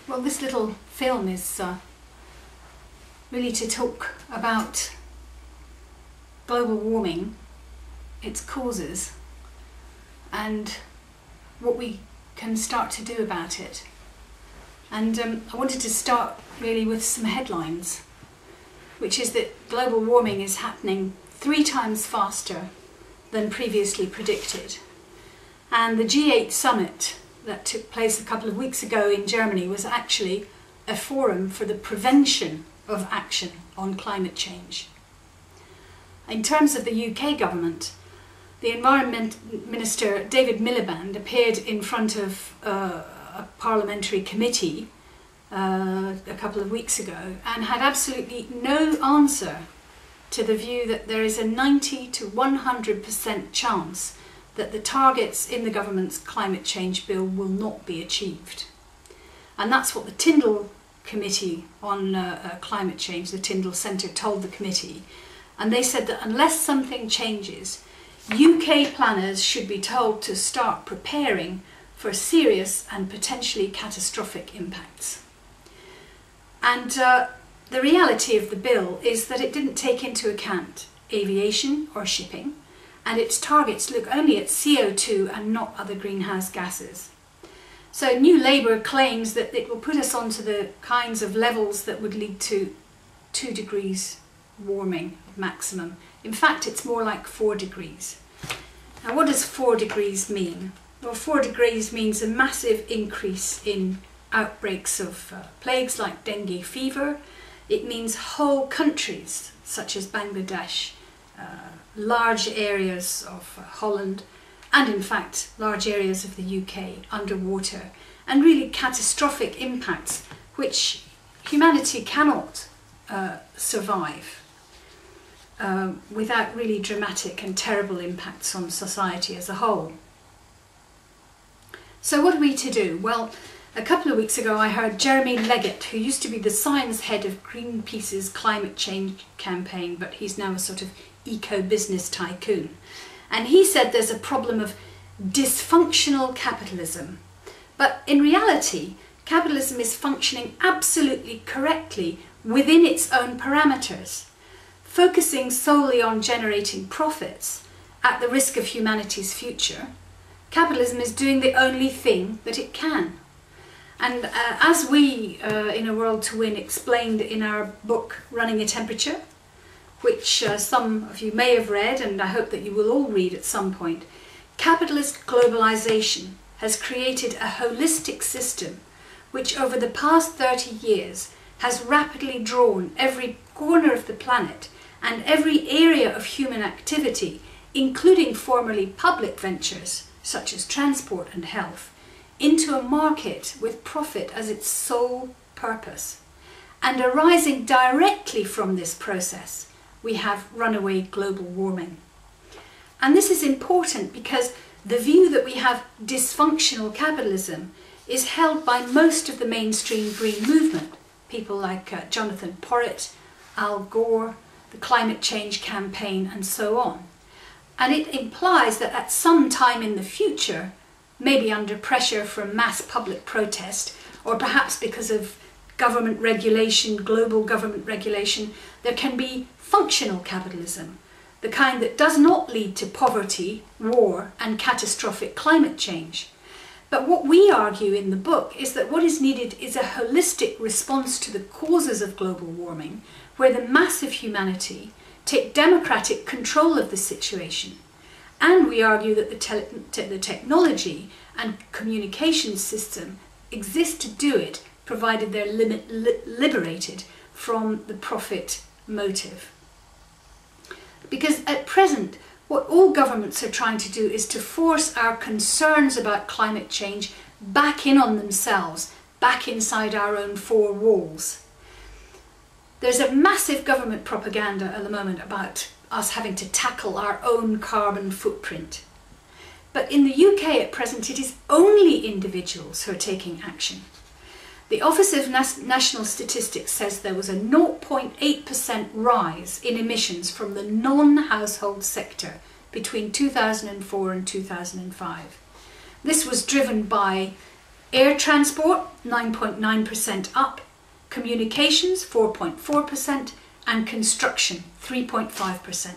Well, this little film is really to talk about global warming, its causes, and what we can start to do about it. And I wanted to start really with some headlines, which is that global warming is happening 3 times faster than previously predicted. And the G8 summit that took place a couple of weeks ago in Germany was actually a forum for the prevention of action on climate change. In terms of the UK government, the Environment Minister David Miliband appeared in front of a parliamentary committee a couple of weeks ago and had absolutely no answer to the view that there is a 90 to 100% chance that the targets in the government's climate change bill will not be achieved. And that's what the Tyndall Committee on Climate Change, the Tyndall Centre, told the committee. And they said that unless something changes, UK planners should be told to start preparing for serious and potentially catastrophic impacts. And the reality of the bill is that it didn't take into account aviation or shipping, and its targets look only at CO2 and not other greenhouse gases. So New Labour claims that it will put us onto the kinds of levels that would lead to 2 degrees warming maximum. In fact, it's more like 4 degrees. Now, what does 4 degrees mean? Well, 4 degrees means a massive increase in outbreaks of plagues like dengue fever. It means whole countries, such as Bangladesh, large areas of Holland, and in fact large areas of the UK underwater, and really catastrophic impacts which humanity cannot survive without really dramatic and terrible impacts on society as a whole. So what are we to do? Well, a couple of weeks ago I heard Jeremy Leggett, who used to be the science head of Greenpeace's climate change campaign, but he's now a sort of eco-business tycoon. And he said there's a problem of dysfunctional capitalism. But in reality, capitalism is functioning absolutely correctly within its own parameters, focusing solely on generating profits at the risk of humanity's future. Capitalism is doing the only thing that it can. And as we in A World to Win explained in our book Running a Temperature, which some of you may have read, and I hope that you will all read at some point, capitalist globalization has created a holistic system which over the past 30 years has rapidly drawn every corner of the planet and every area of human activity, including formerly public ventures such as transport and health, into a market with profit as its sole purpose. And arising directly from this process, we have runaway global warming. And this is important because the view that we have dysfunctional capitalism is held by most of the mainstream green movement, people like Jonathan Porritt, Al Gore, the Climate Change Campaign, and so on. And it implies that at some time in the future, maybe under pressure from mass public protest, or perhaps because of government regulation, global government regulation, there can be functional capitalism, the kind that does not lead to poverty, war, and catastrophic climate change. But what we argue in the book is that what is needed is a holistic response to the causes of global warming, where the mass of humanity take democratic control of the situation. And we argue that the technology and communication system exist to do it, provided they're liberated from the profit motive. Because at present, what all governments are trying to do is to force our concerns about climate change back in on themselves, back inside our own 4 walls. There's a massive government propaganda at the moment about us having to tackle our own carbon footprint. But in the UK at present, it is only individuals who are taking action. The Office of National Statistics says there was a 0.8% rise in emissions from the non-household sector between 2004 and 2005. This was driven by Air transport 9.9% up, communications 4.4%, and construction 3.5%.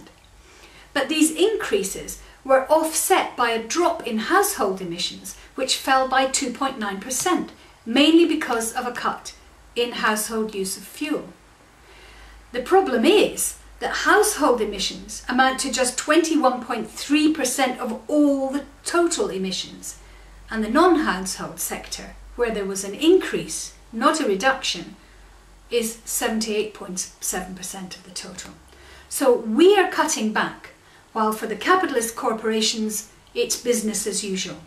But these increases were offset by a drop in household emissions, which fell by 2.9%, mainly because of a cut in household use of fuel. The problem is that household emissions amount to just 21.3% of all the total emissions, and the non-household sector, where there was an increase, not a reduction, is 78.7% of the total. So we are cutting back, while for the capitalist corporations, it's business as usual.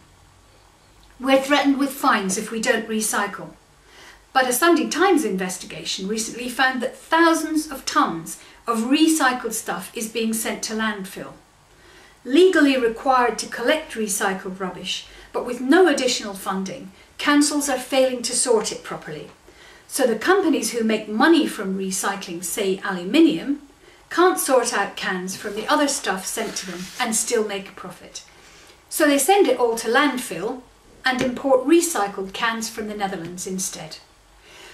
We're threatened with fines if we don't recycle. But a Sunday Times investigation recently found that thousands of tonnes of recycled stuff is being sent to landfill. Legally required to collect recycled rubbish, but with no additional funding, councils are failing to sort it properly. So the companies who make money from recycling, say aluminium, can't sort out cans from the other stuff sent to them and still make a profit. So they send it all to landfill and import recycled cans from the Netherlands instead.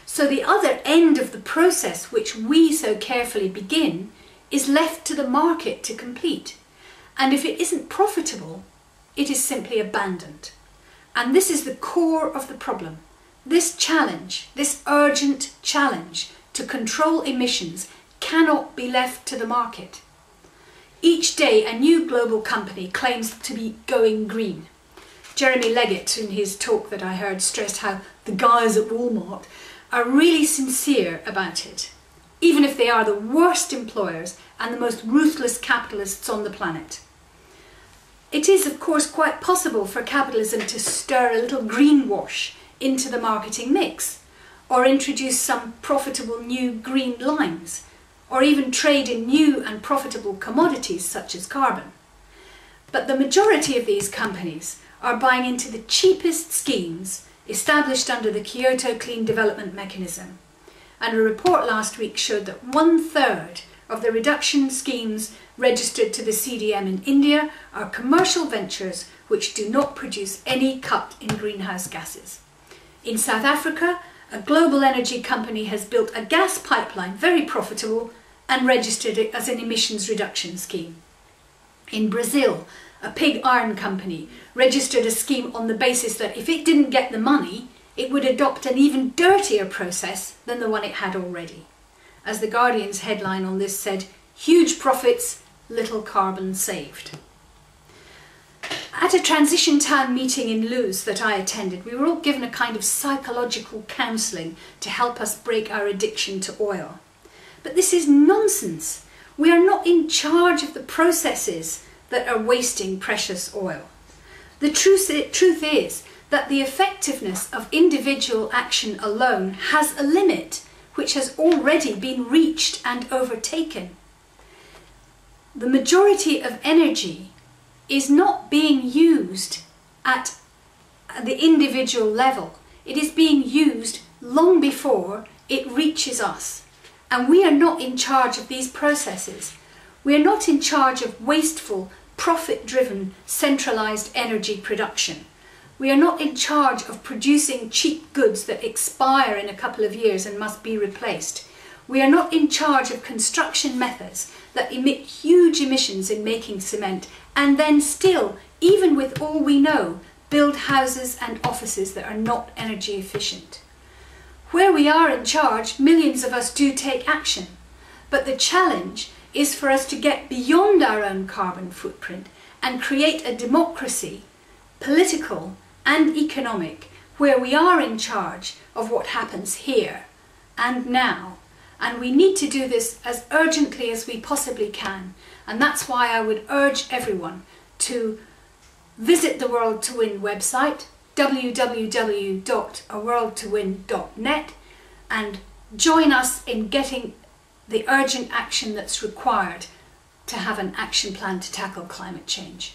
So the other end of the process, which we so carefully begin, is left to the market to complete. And if it isn't profitable, it is simply abandoned. And this is the core of the problem. This challenge, this urgent challenge to control emissions, cannot be left to the market. Each day a new global company claims to be going green. Jeremy Leggett, in his talk that I heard, stressed how the guys at Walmart are really sincere about it, even if they are the worst employers and the most ruthless capitalists on the planet. It is, of course, quite possible for capitalism to stir a little greenwash into the marketing mix, or introduce some profitable new green lines, or even trade in new and profitable commodities such as carbon. But the majority of these companies are buying into the cheapest schemes established under the Kyoto Clean Development Mechanism. And a report last week showed that 1/3 of the reduction schemes registered to the CDM in India are commercial ventures which do not produce any cut in greenhouse gases. In South Africa, a global energy company has built a gas pipeline, very profitable, and registered it as an emissions reduction scheme. In Brazil, a pig iron company registered a scheme on the basis that if it didn't get the money, it would adopt an even dirtier process than the one it had already. As the Guardian's headline on this said, "Huge profits, little carbon saved." At a transition town meeting in Luz that I attended, we were all given a kind of psychological counselling to help us break our addiction to oil. But this is nonsense. We are not in charge of the processes that are wasting precious oil. The truth is that the effectiveness of individual action alone has a limit which has already been reached and overtaken. The majority of energy is not being used at the individual level. It is being used long before it reaches us. And we are not in charge of these processes. We are not in charge of wasteful, profit-driven, centralised energy production. We are not in charge of producing cheap goods that expire in a couple of years and must be replaced. We are not in charge of construction methods that emit huge emissions in making cement and then still, even with all we know, build houses and offices that are not energy efficient. Where we are in charge, millions of us do take action. But the challenge is for us to get beyond our own carbon footprint and create a democracy, political and economic, where we are in charge of what happens here and now. And we need to do this as urgently as we possibly can. And that's why I would urge everyone to visit the World to Win website, www.aworldtowin.net, and join us in getting the urgent action that's required to have an action plan to tackle climate change.